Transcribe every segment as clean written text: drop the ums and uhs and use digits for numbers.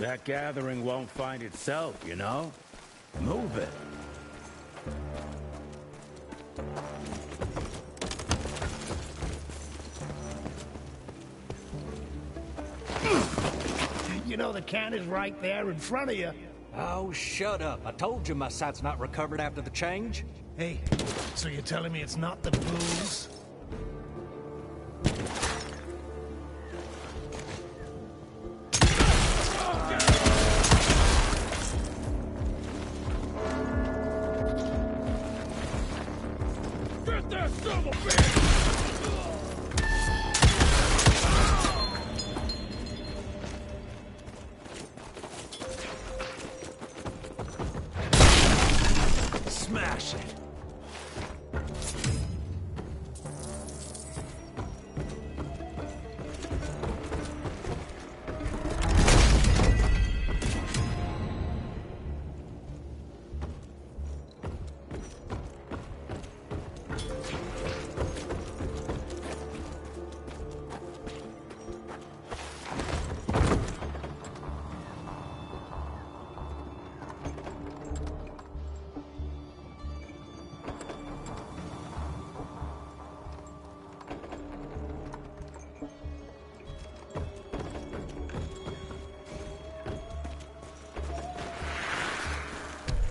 That gathering won't find itself, you know? Move it. You know the can is right there in front of you. Oh, shut up. I told you my sight's not recovered after the change. Hey, so you're telling me it's not the booze? Get that son of a bitch! Smash it!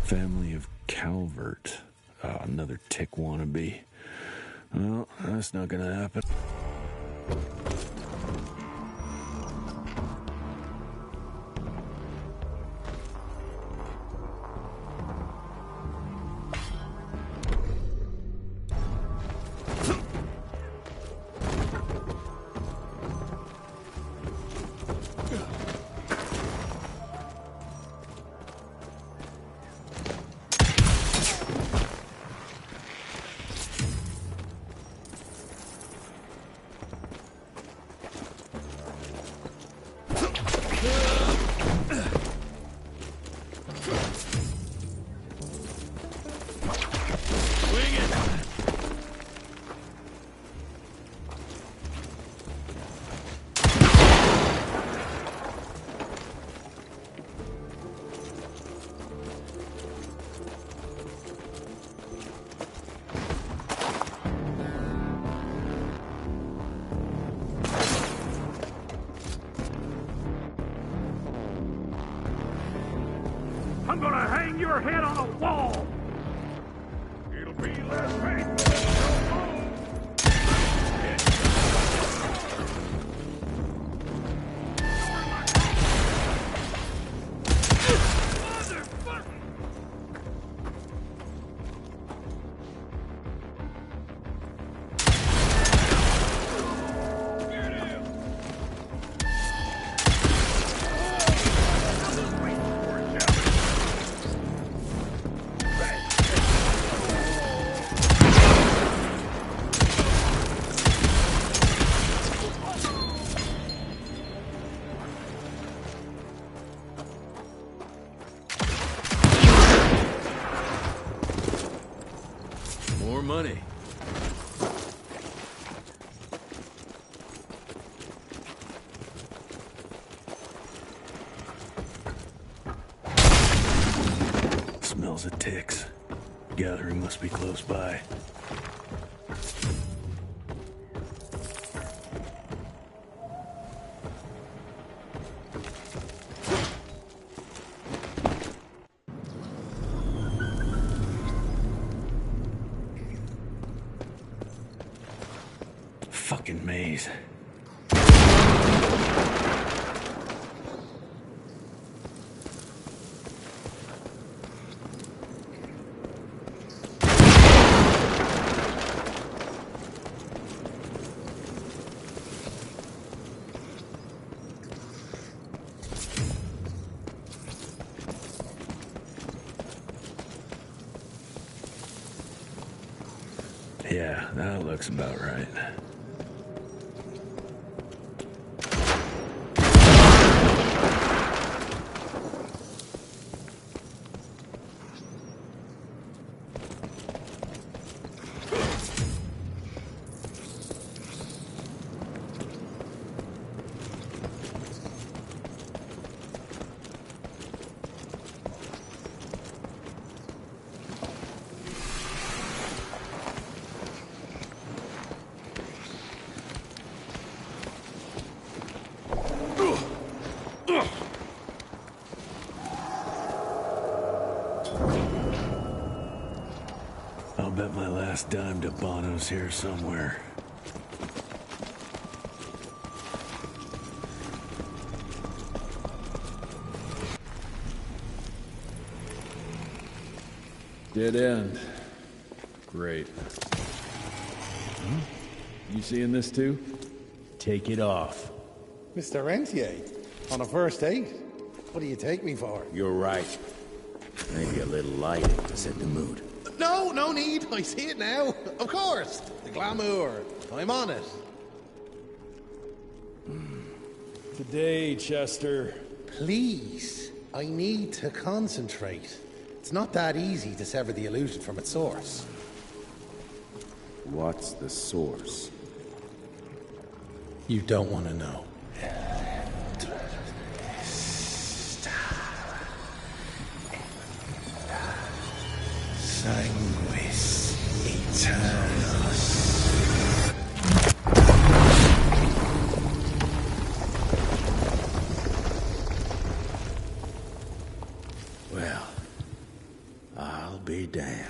Family of Calvert. Another tick wannabe. Well, that's not gonna happen. I'm gonna hang your head on a wall! It'll be less painful. More money. Smells of ticks. Gathering must be close by. Fucking maze. Yeah, that looks about right. last dime to Bono's here somewhere. Dead end. Great. You seeing this too? Take it off. Mr. Rentier, on a first date? What do you take me for? You're right. Maybe a little lighting to set the mood. No, no need. I see it now. Of course. The glamour. I'm on it. Today, Chester. Please. I need to concentrate. It's not that easy to sever the illusion from its source. What's the source? You don't want to know. Sanguis Eternus. Well, I'll be damned.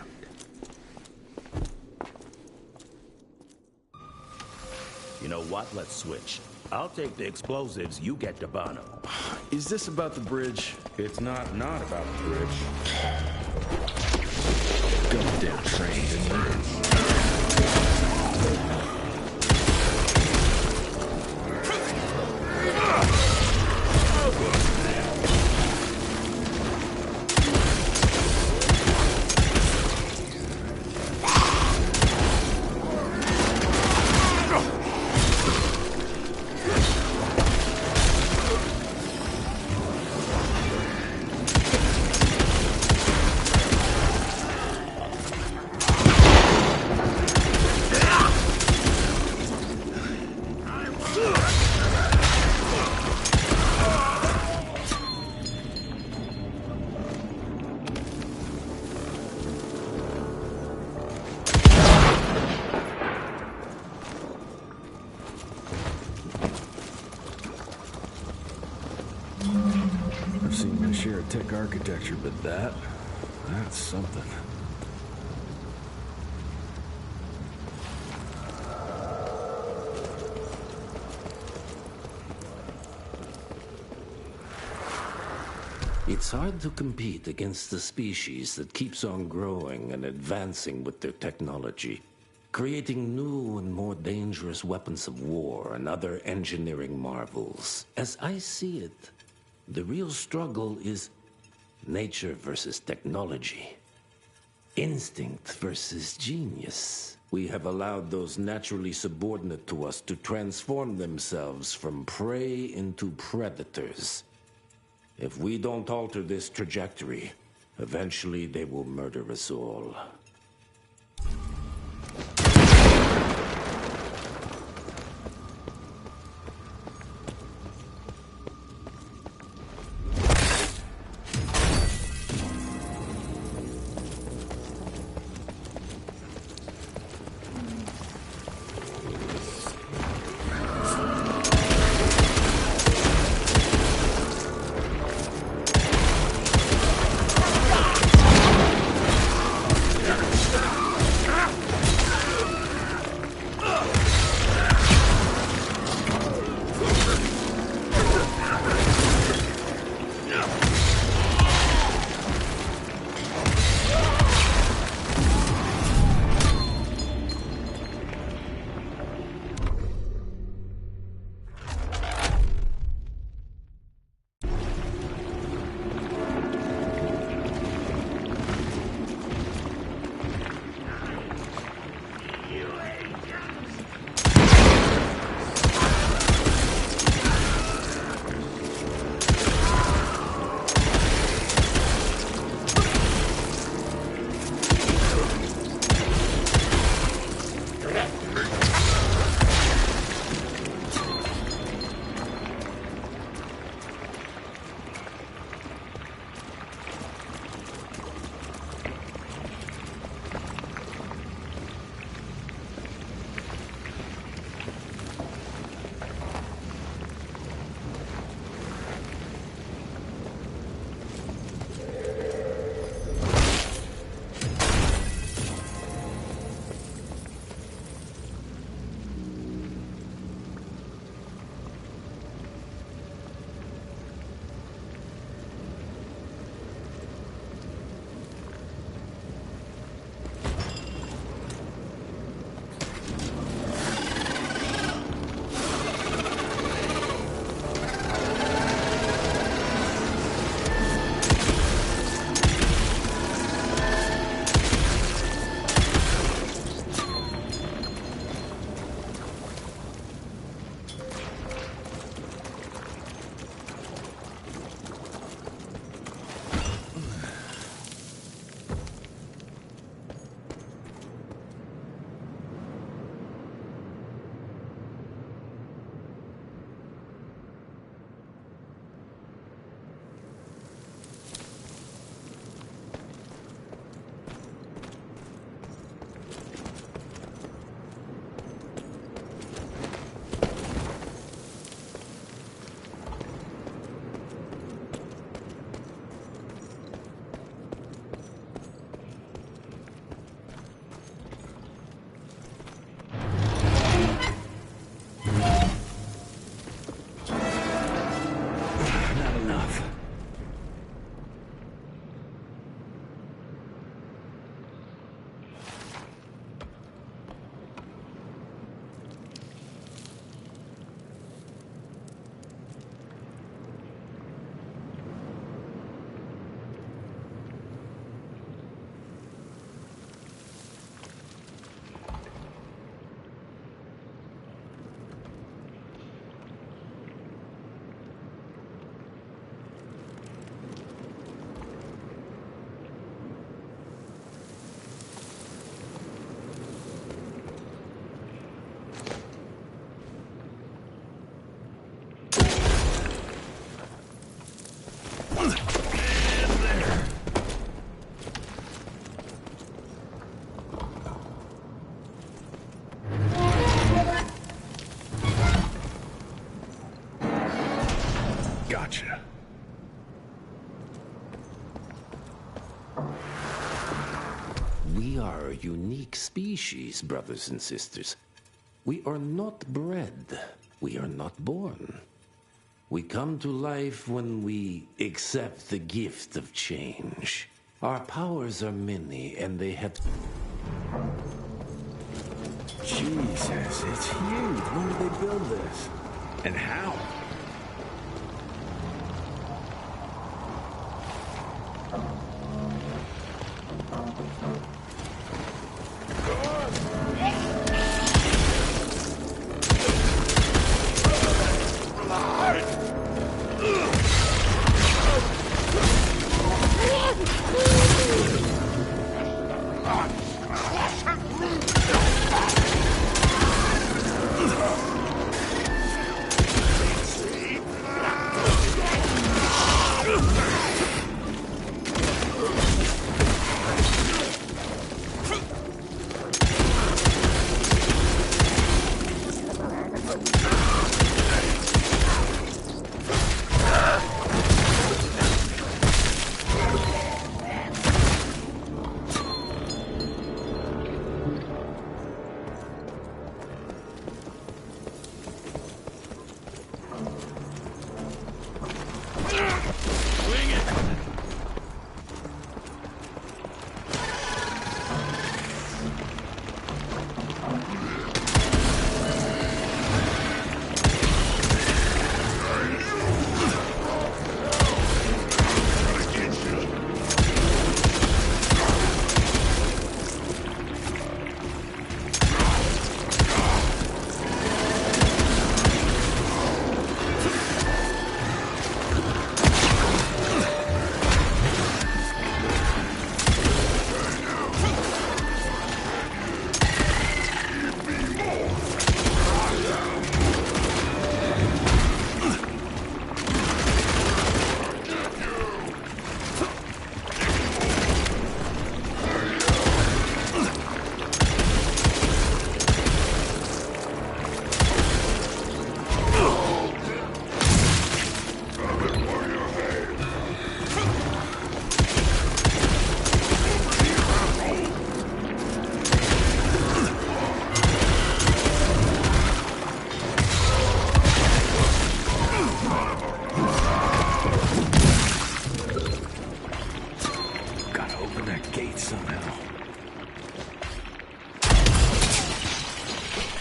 You know what? Let's switch. I'll take the explosives, you get to Bono. Is this about the bridge? It's not about the bridge. Goddamn train, isn't I've seen my share of tech architecture, but that's something. It's hard to compete against the species that keeps on growing and advancing with their technology, creating new and more dangerous weapons of war and other engineering marvels. As I see it, the real struggle is nature versus technology. Instinct versus genius. We have allowed those naturally subordinate to us to transform themselves from prey into predators. If we don't alter this trajectory, eventually they will murder us all. unique species, brothers and sisters. We are not bred. We are not born. We come to life when we accept the gift of change. Our powers are many, and they have... Jesus, it's huge. When did they build this? And how?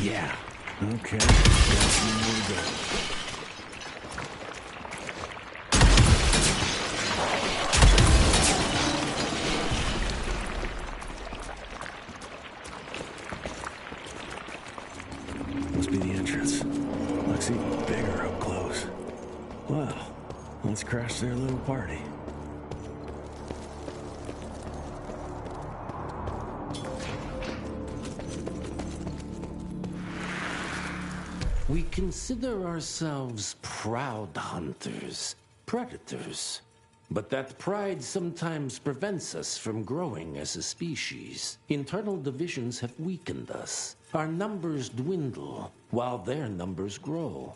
Yeah. Okay. That's where we go. Must be the entrance. Looks even bigger up close. Well, let's crash their little party. We consider ourselves proud hunters, predators. But that pride sometimes prevents us from growing as a species. Internal divisions have weakened us. Our numbers dwindle while their numbers grow.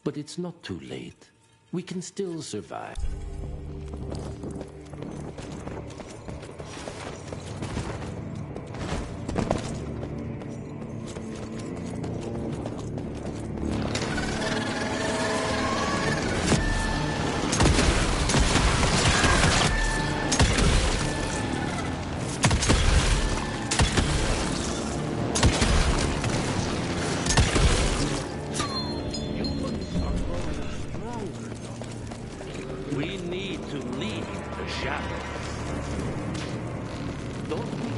But it's not too late. We can still survive. We need to leave the shadows. Don't we?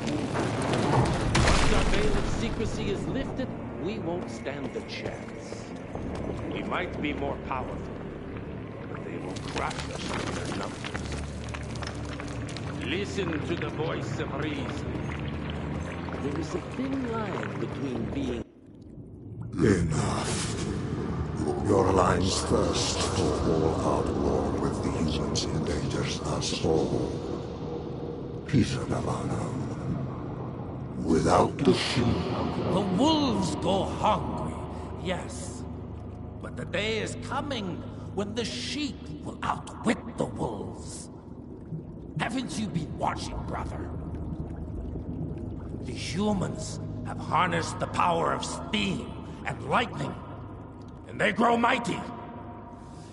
Once our veil of secrecy is lifted, we won't stand a chance. We might be more powerful, but they will crush us with their numbers. Listen to the voice of reason. There is a thin line between being... Enough. Your alliance thirst for all-out war with the humans endangers us all. Peter Navarro. Without the sheep. The wolves go hungry, yes. But the day is coming when the sheep will outwit the wolves. Haven't you been watching, brother? The humans have harnessed the power of steam and lightning, and they grow mighty.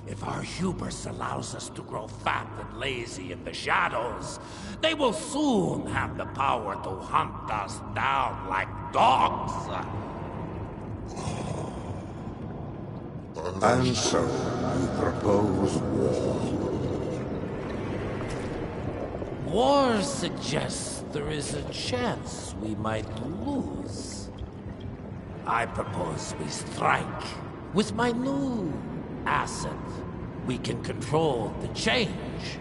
If our hubris allows us to grow fat and lazy in the shadows, they will soon have the power to hunt us down like dogs. And so, you propose war. War suggests there is a chance we might lose. I propose we strike. With my new asset, we can control the change.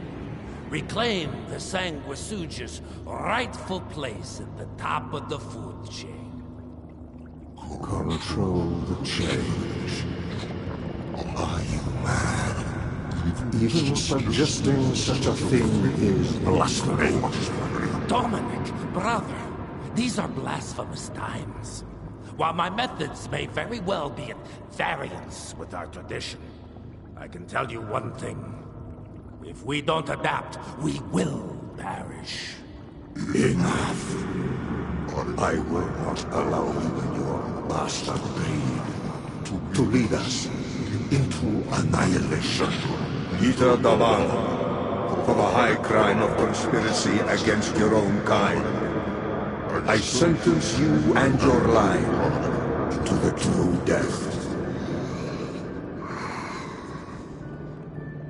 Reclaim the Sanguisuja's rightful place at the top of the food chain. Control the change. Are you mad? Even suggesting such a thing is blasphemy. Dominic, brother, these are blasphemous times. While my methods may very well be at variance with our tradition, I can tell you one thing. If we don't adapt, we will perish. Enough. I will not allow you and your bastard breed to lead us into annihilation. Peter Davana, for the high crime of conspiracy against your own kind, I sentence you and your line to the true death.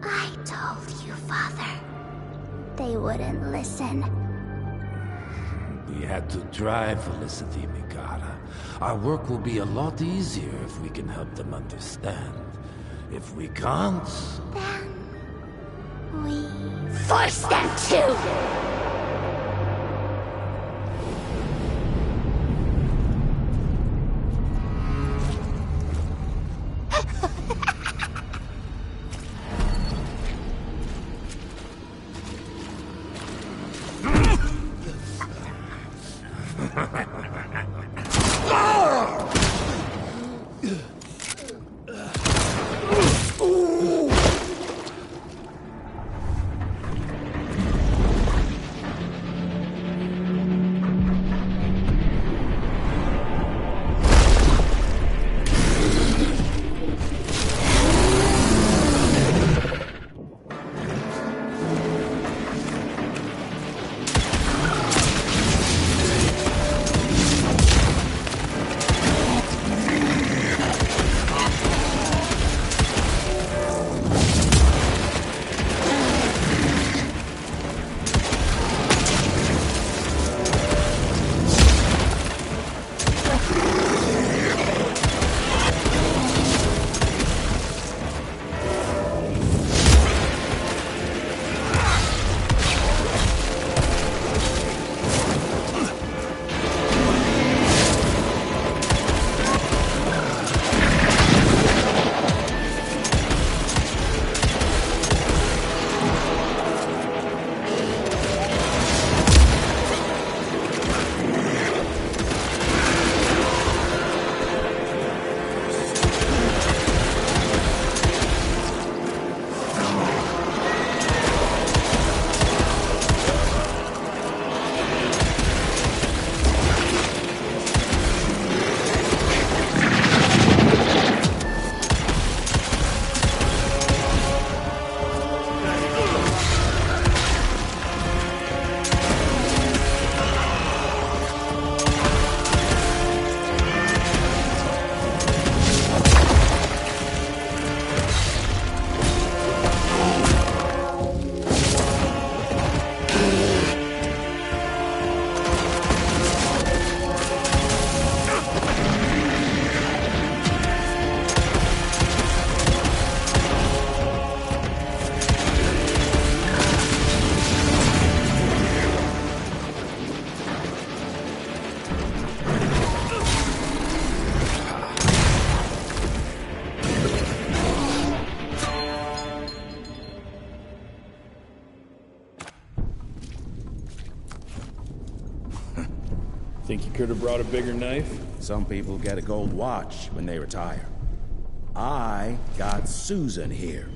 I told you, Father. They wouldn't listen. We had to try, Felicity Mikata. Our work will be a lot easier if we can help them understand. If we can't... Then... we... force them to! Think you could have brought a bigger knife? Some people get a gold watch when they retire. I got Susan here.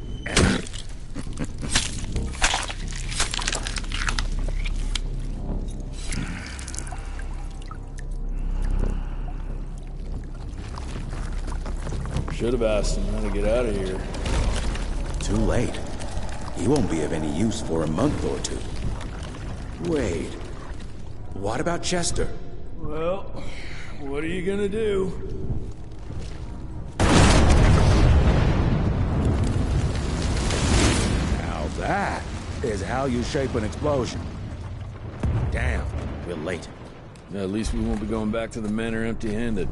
Should have asked him how to get out of here. Too late. He won't be of any use for a month or two. Wait. What about Chester? Well, what are you gonna do? Now that is how you shape an explosion. Damn, we're late. At least we won't be going back to the manor empty-handed.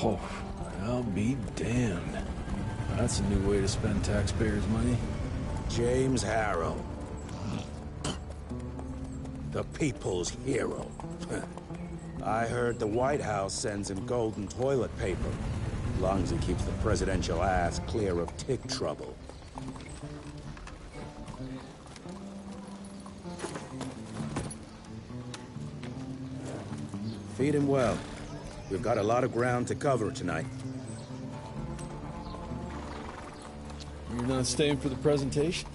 Oh, I'll be damned. That's a new way to spend taxpayers' money. James Harrow. The people's hero. I heard the White House sends him golden toilet paper. As long as he keeps the presidential ass clear of tick trouble. Feed him well. We've got a lot of ground to cover tonight. You're not staying for the presentation?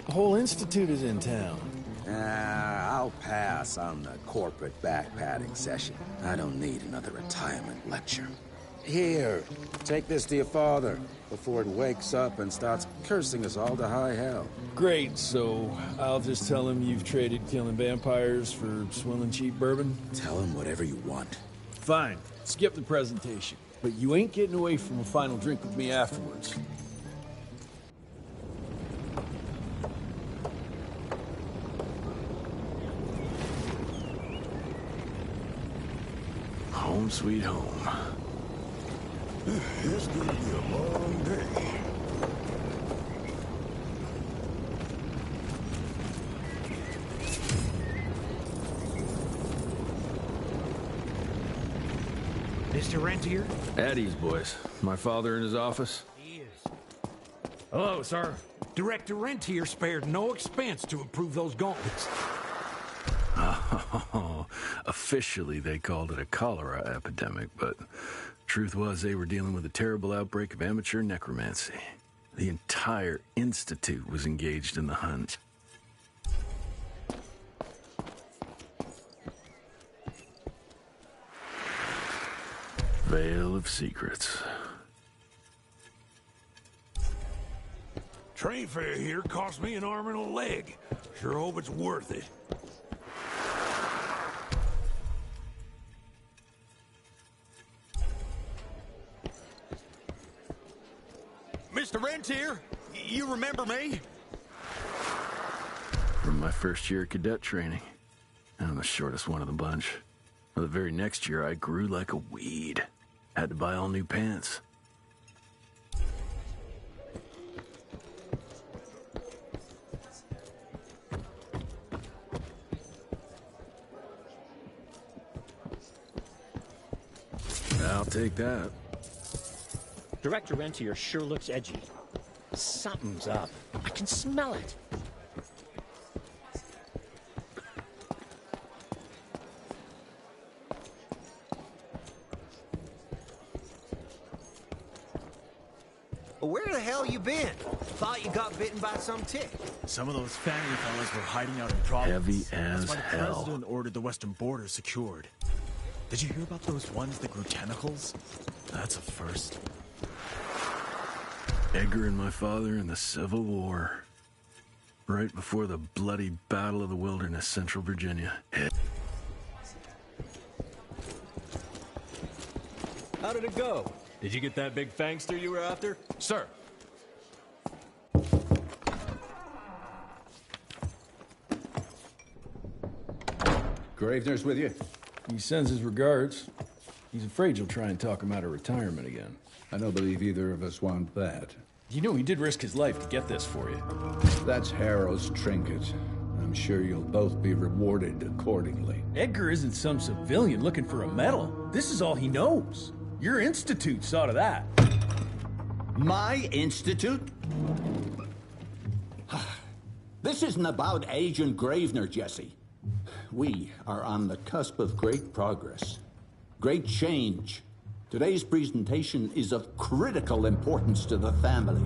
The whole institute is in town. I'll pass on the corporate backpatting session. I don't need another retirement lecture. Here, take this to your father before it wakes up and starts cursing us all to high hell. Great, so I'll just tell him you've traded killing vampires for swilling cheap bourbon? Tell him whatever you want. Fine, skip the presentation. But you ain't getting away from a final drink with me afterwards. Home sweet home. It's gonna be a long day. Mr. Rentier? Eddie's boys. My father in his office. He is. Hello, sir. Director Rentier spared no expense to improve those gauntlets. Oh, officially they called it a cholera epidemic, but truth was they were dealing with a terrible outbreak of amateur necromancy. The entire institute was engaged in the hunt. Veil of Secrets. Train fare here cost me an arm and a leg. Sure hope it's worth it. Mr. Rentier, you remember me? From my first year of cadet training. I'm the shortest one of the bunch. Well, the very next year, I grew like a weed. Had to buy all new pants. I'll take that. Director Rentier sure looks edgy. Something's up. I can smell it. Where the hell you been? Thought you got bitten by some tick. Some of those family fellas were hiding out in Providence. Heavy as That's why the hell. president ordered the western border secured. Did you hear about those ones that grew tentacles? That's a first. Edgar and my father in the Civil War. Right before the bloody Battle of the Wilderness, Central Virginia. How did it go? Did you get that big fangster you were after? Sir. Gravener's with you? He sends his regards. He's afraid you'll try and talk him out of retirement again. I don't believe either of us want that. You know he did risk his life to get this for you. That's Harrow's trinket. I'm sure you'll both be rewarded accordingly. Edgar isn't some civilian looking for a medal. This is all he knows. Your institute saw to that. My institute? This isn't about Agent Gravener, Jesse. We are on the cusp of great progress, great change, Today's presentation is of critical importance to the family.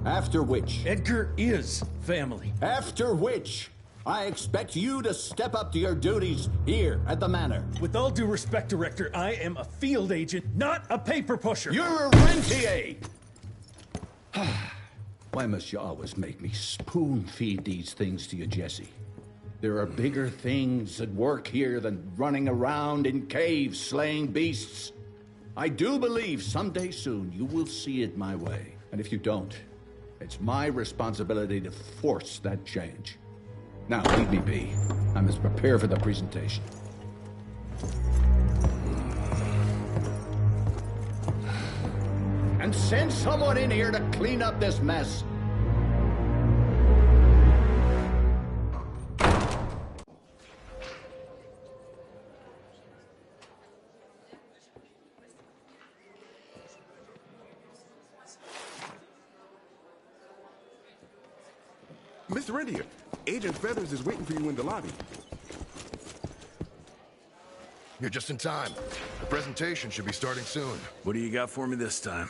After which... Edgar is family. After which, I expect you to step up to your duties here at the Manor. With all due respect, Director, I am a field agent, not a paper pusher. You're a rentier! Why must you always make me spoon-feed these things to you, Jesse? There are bigger things at work here than running around in caves slaying beasts. I do believe someday soon you will see it my way. And if you don't, it's my responsibility to force that change. Now, leave me be. I must prepare for the presentation. And send someone in here to clean up this mess. Mr. Rentier, Agent Feathers is waiting for you in the lobby. You're just in time. The presentation should be starting soon. What do you got for me this time?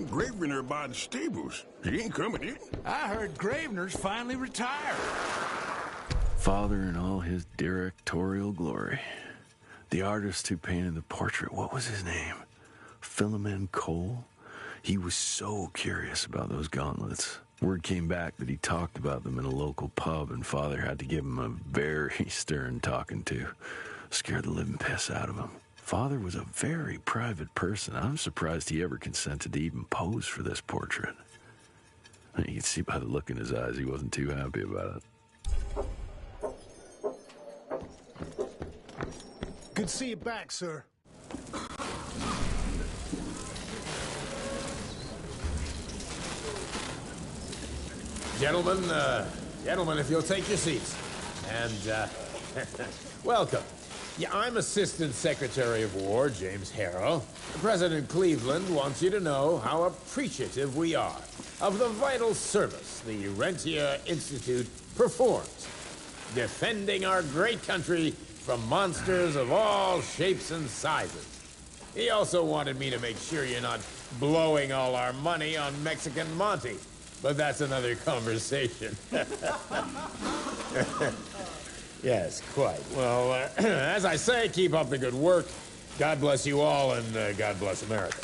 Gravener by the stables. He ain't coming in. I heard Gravener's finally retired. Father in all his directorial glory. The artist who painted the portrait, what was his name? Philomen Cole? He was so curious about those gauntlets. Word came back that he talked about them in a local pub, and Father had to give him a very stern talking to. Scared the living piss out of him. Father was a very private person. I'm surprised he ever consented to even pose for this portrait. You can see by the look in his eyes he wasn't too happy about it. Good to see you back, sir. Gentlemen, if you'll take your seats. And, welcome. Yeah, I'm Assistant Secretary of War, James Harrow. President Cleveland wants you to know how appreciative we are of the vital service the Rentier Institute performs, defending our great country from monsters of all shapes and sizes. He also wanted me to make sure you're not blowing all our money on Mexican Monty, but that's another conversation. Yes, quite. Well, as I say, keep up the good work. God bless you all, and God bless America.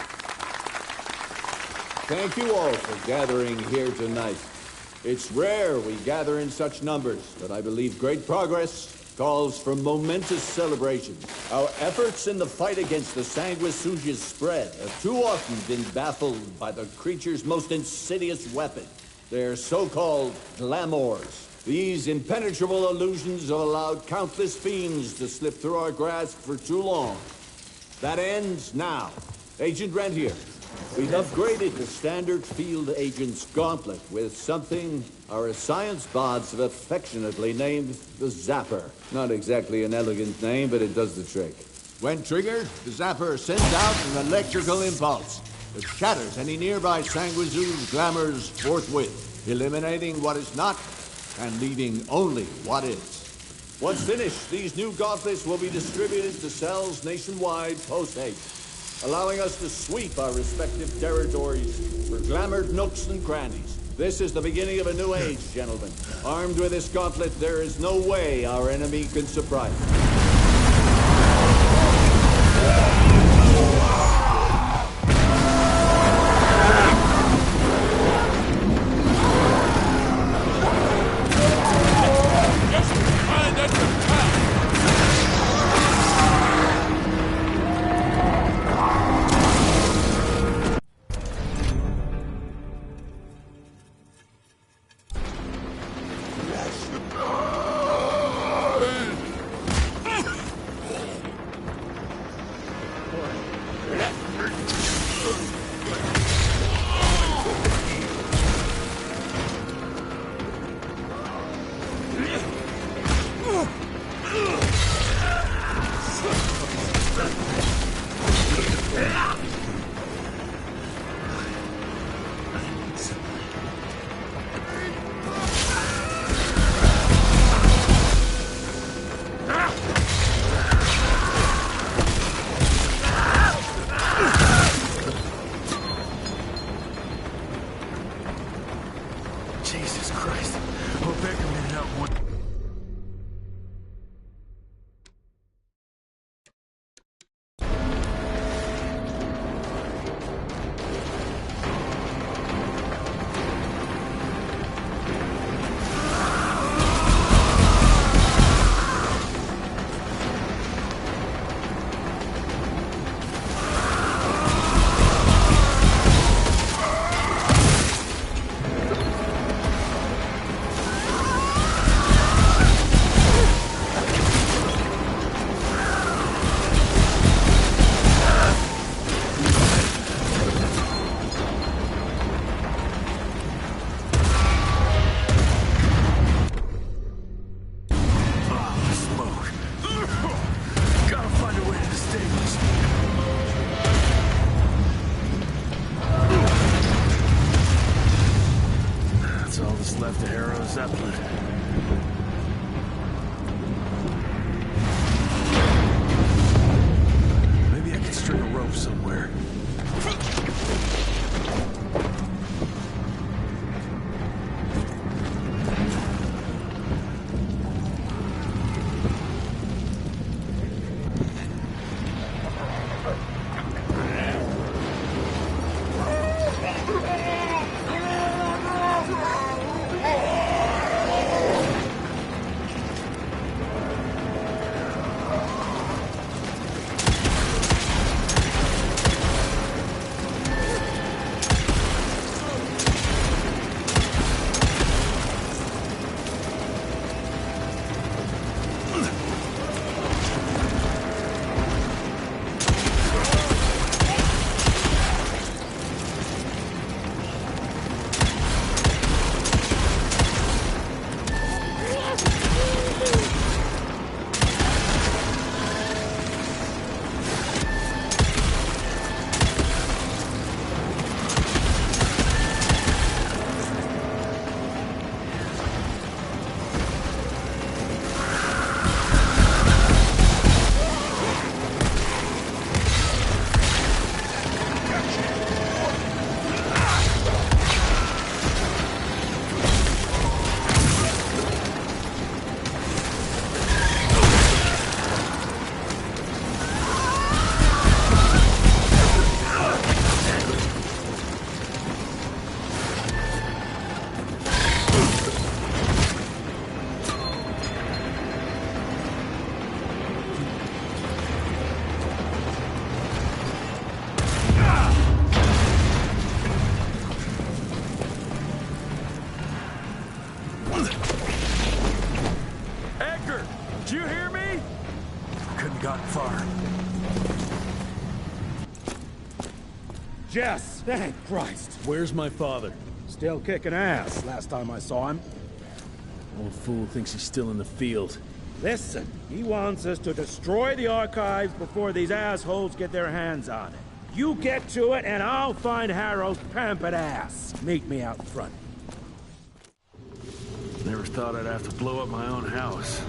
Thank you all for gathering here tonight. It's rare we gather in such numbers, but I believe great progress calls for momentous celebration. Our efforts in the fight against the Sanguisuga's spread have too often been baffled by the creature's most insidious weapon, their so-called glamours. These impenetrable illusions have allowed countless fiends to slip through our grasp for too long. That ends now. Agent Rentier, we've upgraded the standard field agent's gauntlet with something our science bots have affectionately named the Zapper. Not exactly an elegant name, but it does the trick. When triggered, the Zapper sends out an electrical impulse that shatters any nearby Sanguisuga's glamours forthwith, eliminating what is not and leaving only what is. Once finished, these new gauntlets will be distributed to cells nationwide post-haste, allowing us to sweep our respective territories for glamoured nooks and crannies. This is the beginning of a new age, gentlemen. Armed with this gauntlet, there is no way our enemy can surprise us. Jesus Christ. Hope Edgar made it out one. Left to Harrow Zeppelin. Maybe I can string a rope somewhere. Jess, thank Christ. Where's my father? Still kicking ass, last time I saw him. Old fool thinks he's still in the field. Listen, he wants us to destroy the archives before these assholes get their hands on it. You get to it, and I'll find Harrow's pampered ass. Meet me out front. Never thought I'd have to blow up my own house.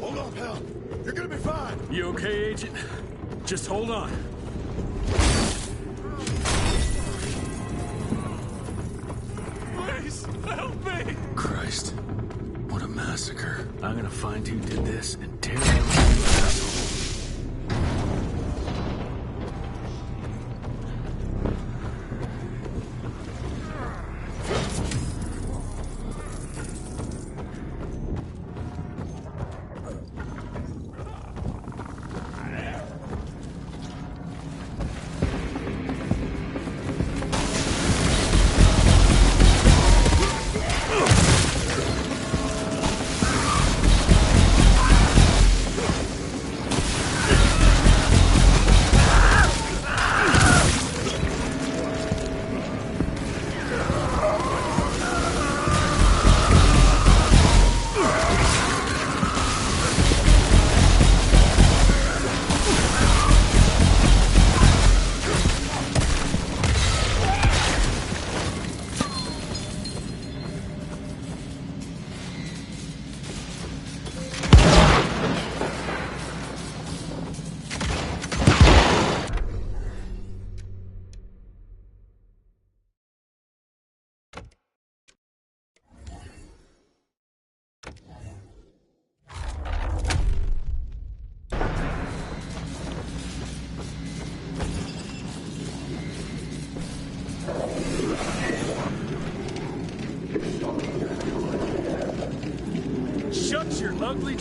Hold on, pal. You're gonna be fine. You okay, Agent? Just hold on. Please, help me! Christ. What a massacre. I'm gonna find who did this and tear them to assholes.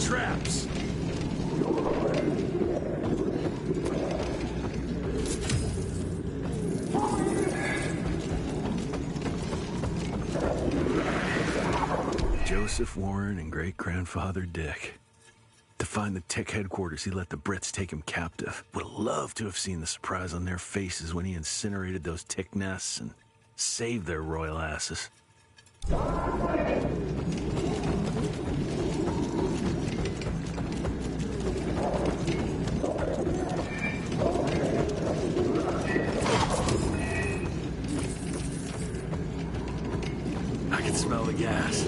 traps! Joseph Warren and great-grandfather Dick. To find the Tick headquarters, he let the Brits take him captive. Would have loved to have seen the surprise on their faces when he incinerated those Tick nests and saved their royal asses. I can smell the gas.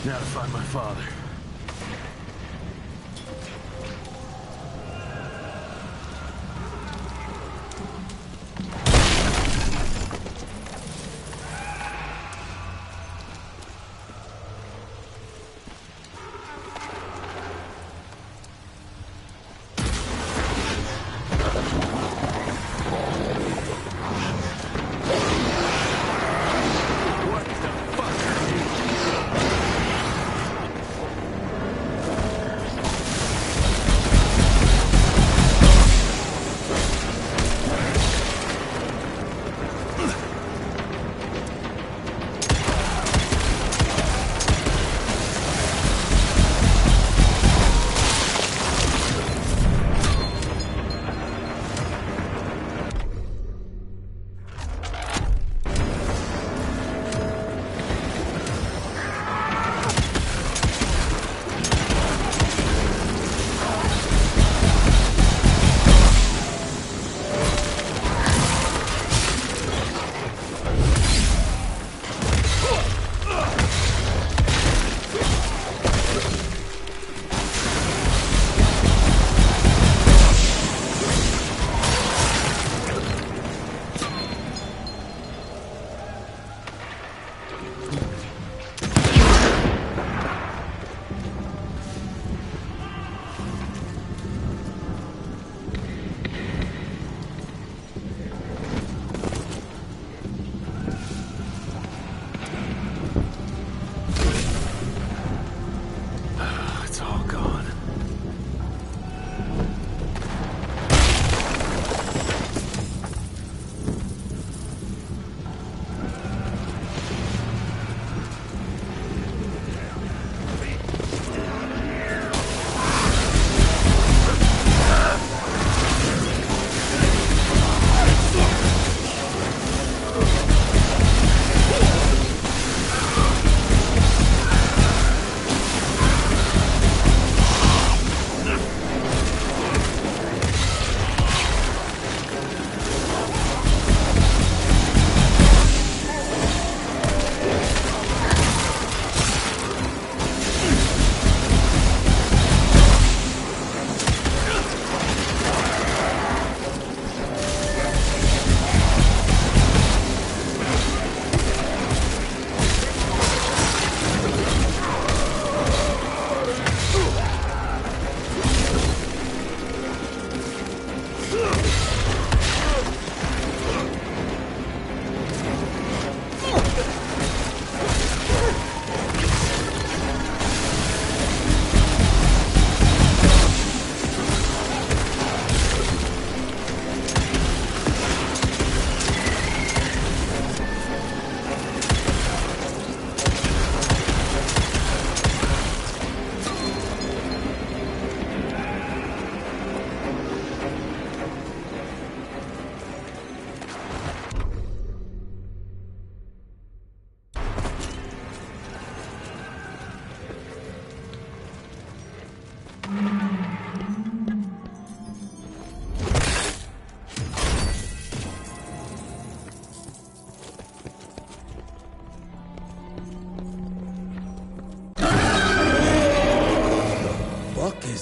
Now to find my father.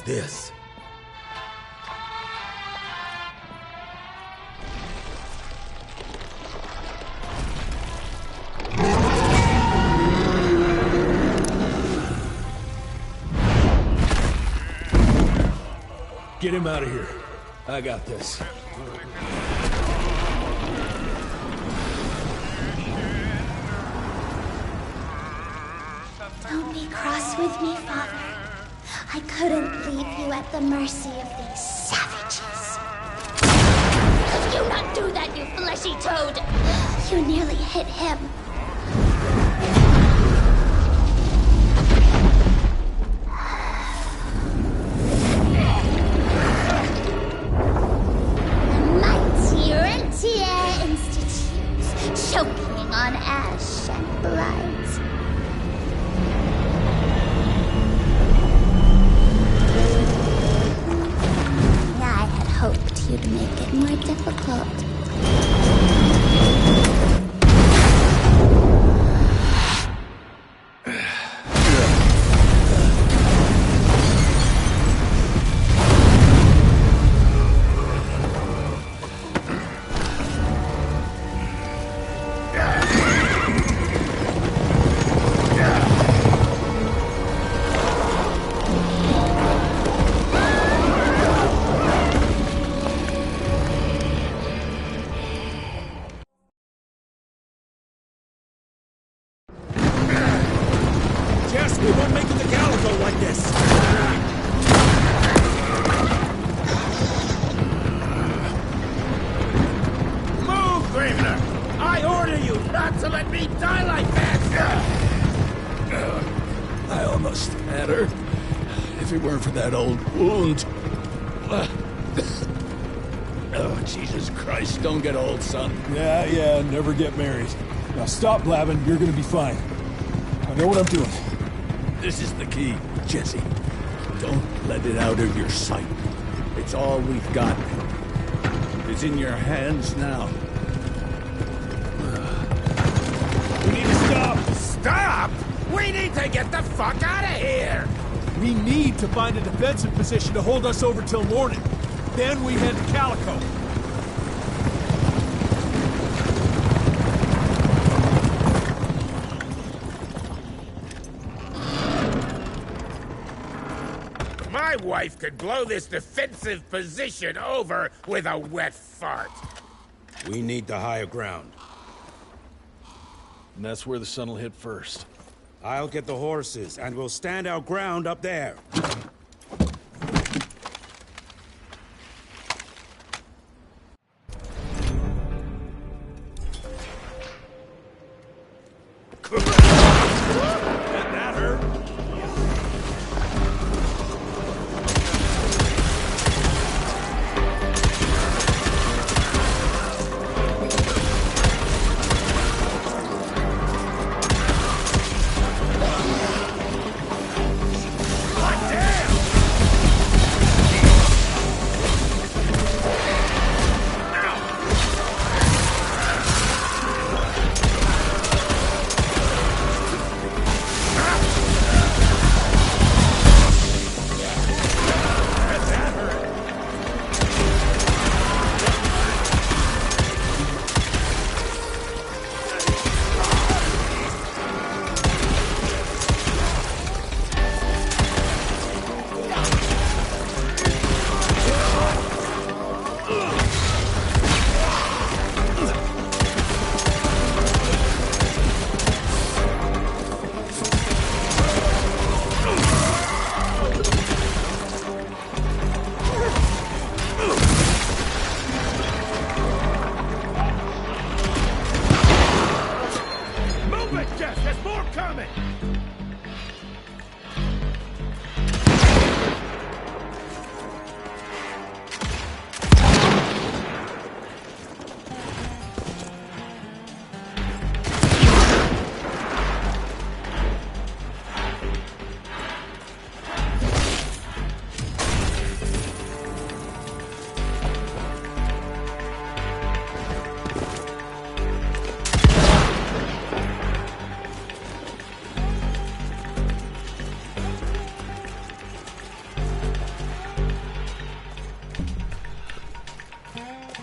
is this? Get him out of here. I got this. Don't be cross with me, Father. I couldn't leave you at the mercy of these savages. Do not do that, you fleshy toad! You nearly hit him. Mighty Rentier Institute, choking on ash and blood. I had hoped you'd make it more difficult. Jess, we won't make it to Calico like this! Move, Gravener! I order you not to let me die like that! I almost had her. If it weren't for that old wound. Oh, Jesus Christ, don't get old, son. Yeah, never get married. Now stop blabbing, you're gonna be fine. I know what I'm doing. This is the key, Jesse. Don't let it out of your sight. It's all we've got. It's in your hands now. We need to stop! Stop?! We need to get the fuck out of here! We need to find a defensive position to hold us over till morning. Then we head to Calico. My wife could blow this defensive position over with a wet fart. We need the higher ground. And that's where the sun will hit first. I'll get the horses, and we'll stand our ground up there. That hurt. Damn!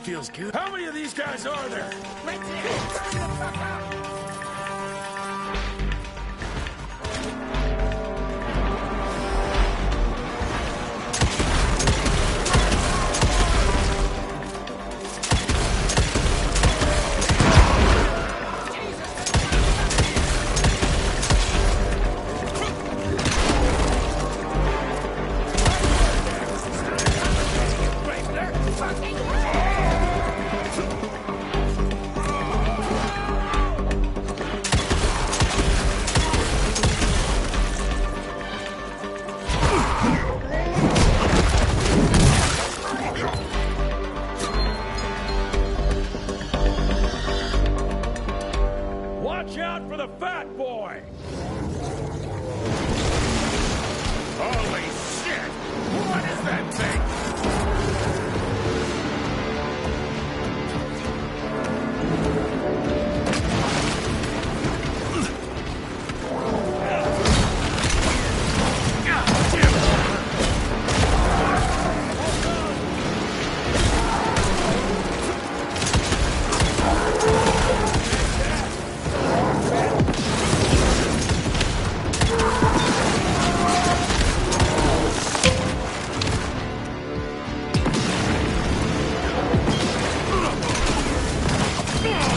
feels good. How many of these guys are there? Watch out for the fat boy! Holy shit! What is that thing?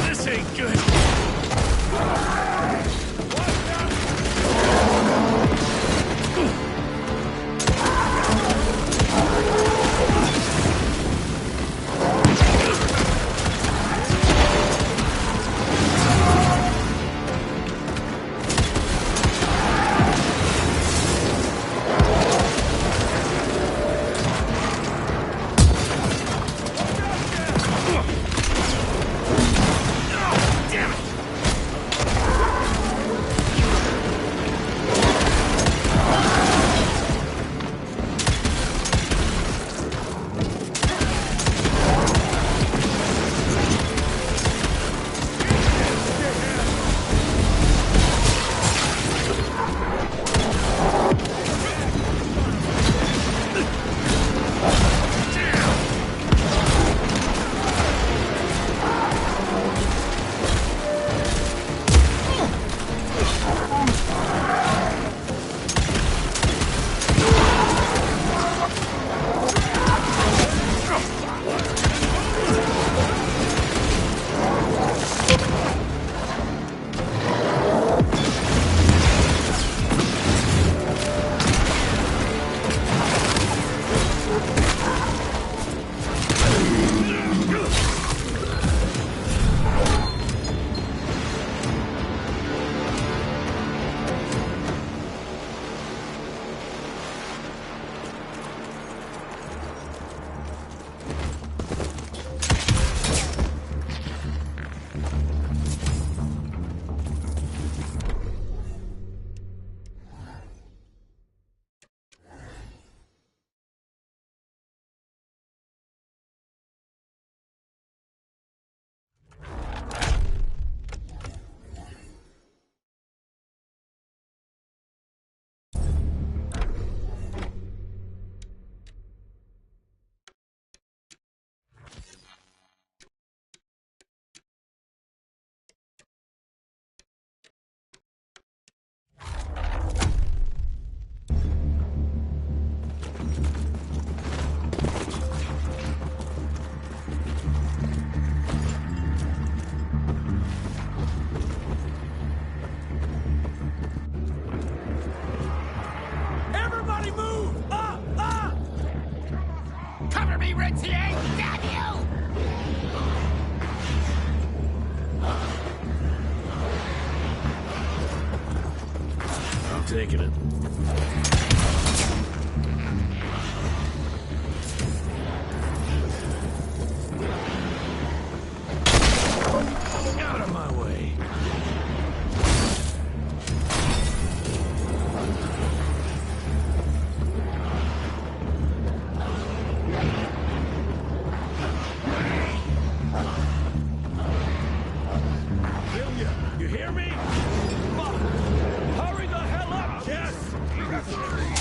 This ain't good. Taking it. Out of my way. You hear me? Hurry the hell up, Jess!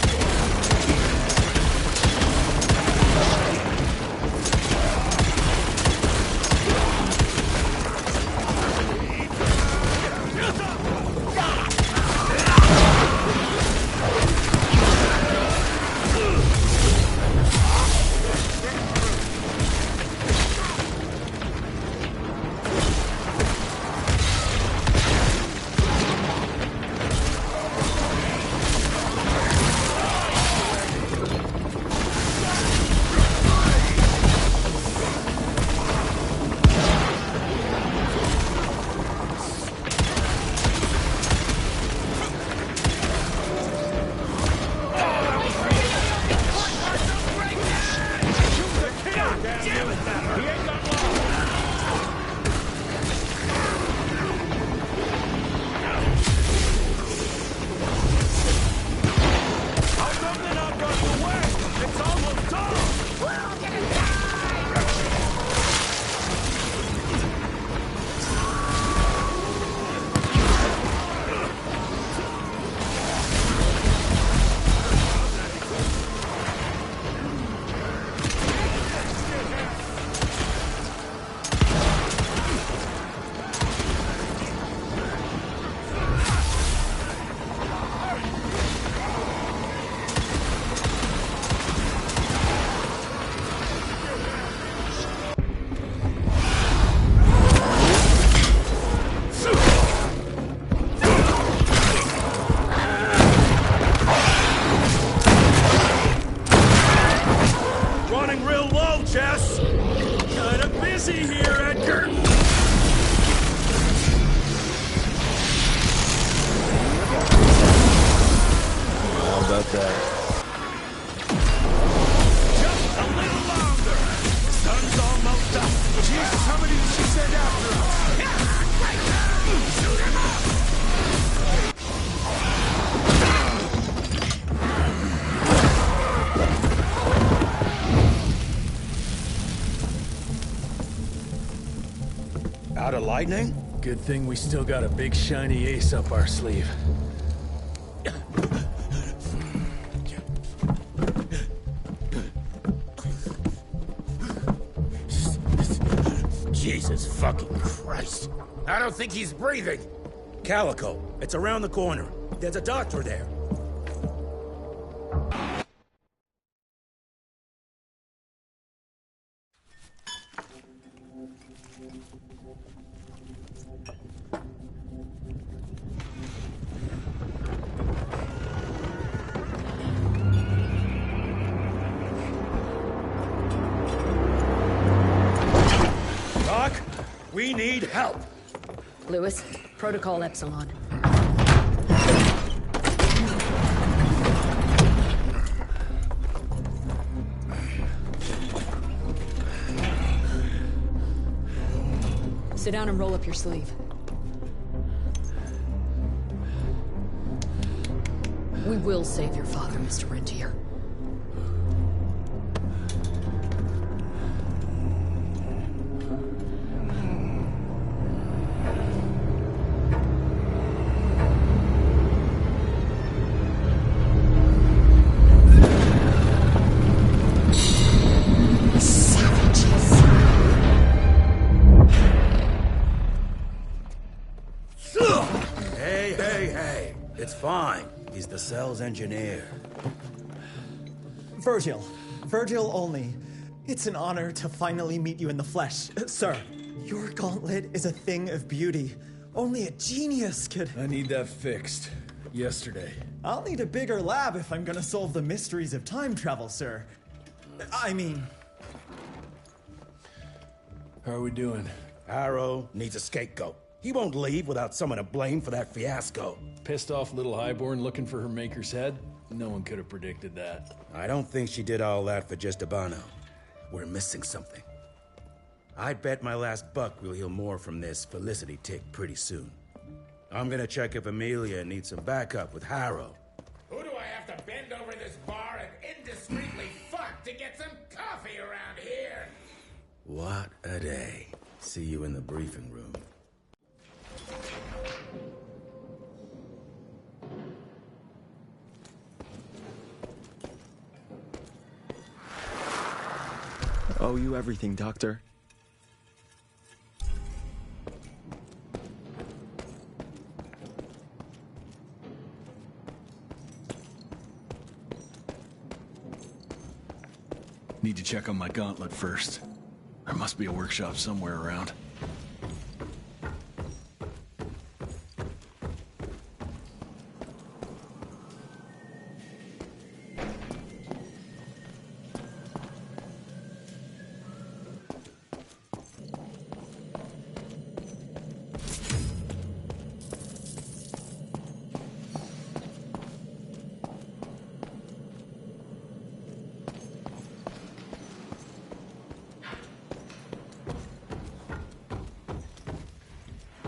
running real low, Jess! Kinda busy here, Edgar! How about that? Just a little longer! Sun's almost up! Jesus, how many did she send after us? Right now! Shoot him up! Out of lightning? Good thing we still got a big shiny ace up our sleeve. Jesus fucking Christ. I don't think he's breathing. Calico, it's around the corner. There's a doctor there. Doc, we need help. Lewis, Protocol Epsilon. Sit down and roll up your sleeve. We will save your father, Mr. Rentier. Hey. It's fine. He's the cell's engineer. Virgil. Virgil only. It's an honor to finally meet you in the flesh. Sir, your gauntlet is a thing of beauty. Only a genius could... I need that fixed. Yesterday. I'll need a bigger lab if I'm gonna solve the mysteries of time travel, sir. I mean... How are we doing? Harrow needs a scapegoat. He won't leave without someone to blame for that fiasco. Pissed off little Highborn looking for her maker's head? No one could have predicted that. I don't think she did all that for just Abano. We're missing something. I bet my last buck we'll hear more from this Felicity tick pretty soon. I'm gonna check if Amelia needs some backup with Harrow. Who do I have to bend over this bar and indiscreetly fuck to get some coffee around here? What a day. See you in the briefing room. Owe you everything, Doctor. Need to check on my gauntlet first. There must be a workshop somewhere around.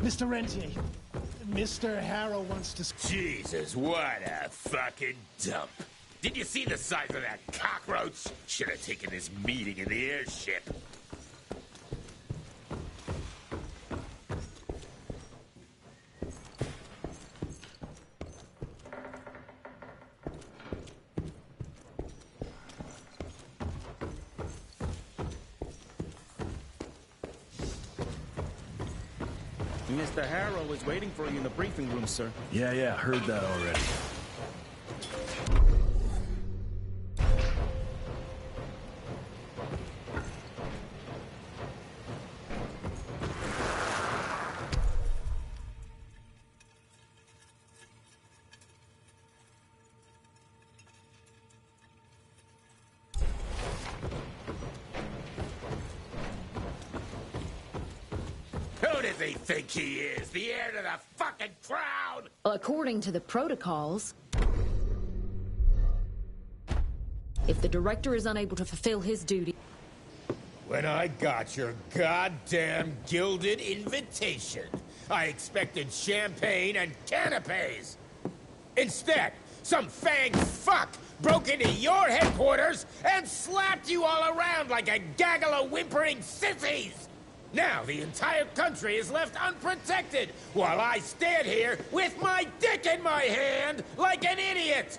Mr. Rentier, Mr. Harrow wants to... Jesus, what a fucking dump. Did you see the size of that cockroach? Should have taken this meeting in the airship. Mr. Harrow is waiting for you in the briefing room, sir. Yeah, heard that already. does he think he is? The heir to the fucking crown? According to the protocols, if the director is unable to fulfill his duty... When I got your goddamn gilded invitation, I expected champagne and canapes. Instead, some fang fuck broke into your headquarters and slapped you all around like a gaggle of whimpering sissies! Now the entire country is left unprotected while I stand here with my dick in my hand like an idiot!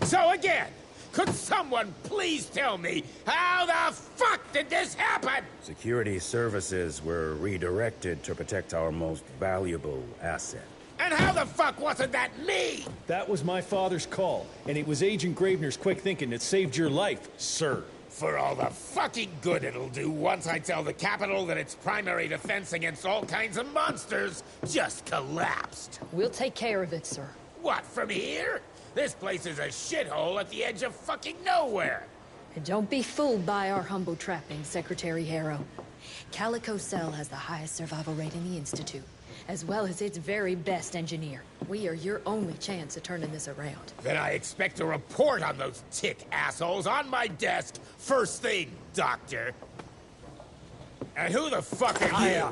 So again, could someone please tell me how the fuck did this happen? Security services were redirected to protect our most valuable asset. And how the fuck wasn't that me? That was my father's call, and it was Agent Gravener's quick thinking that saved your life, sir. For all the fucking good it'll do once I tell the Capitol that its primary defense against all kinds of monsters just collapsed. We'll take care of it, sir. What, from here? This place is a shithole at the edge of fucking nowhere. And don't be fooled by our humble trappings, Secretary Harrow. Calico Cell has the highest survival rate in the Institute, as well as its very best engineer. We are your only chance of turning this around. Then I expect a report on those tick assholes on my desk first thing, Doctor. And who the fuck are you?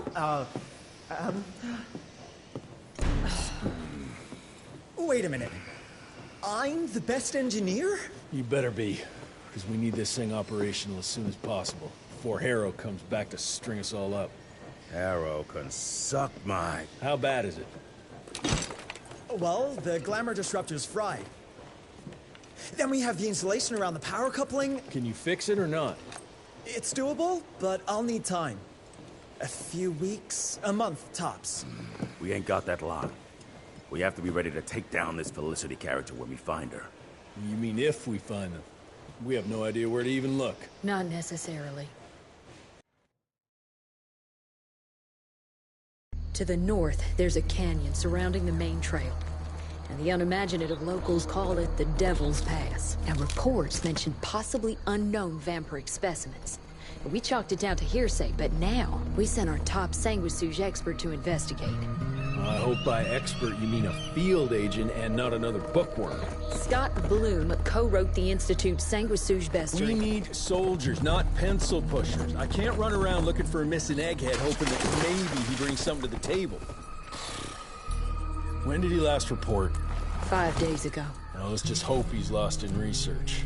Wait a minute. I'm the best engineer? You better be, because we need this thing operational as soon as possible, before Harrow comes back to string us all up. Harrow can suck my... How bad is it? Well, the glamour disruptor's fried. Then we have the insulation around the power coupling. Can you fix it or not? It's doable, but I'll need time. A few weeks, a month, tops. We ain't got that long. We have to be ready to take down this Felicity character when we find her. You mean if we find them? We have no idea where to even look. Not necessarily. To the north, there's a canyon surrounding the main trail. And the unimaginative locals call it the Devil's Pass. And reports mention possibly unknown vampiric specimens. We chalked it down to hearsay, but now we sent our top sanguisuge expert to investigate. I hope by expert you mean a field agent and not another bookworm. Scott Bloom co-wrote the Institute's sanguisuge bestiary. We need soldiers, not pencil pushers. I can't run around looking for a missing egghead hoping that maybe he brings something to the table. When did he last report? 5 days ago. Now let's just hope he's lost in research.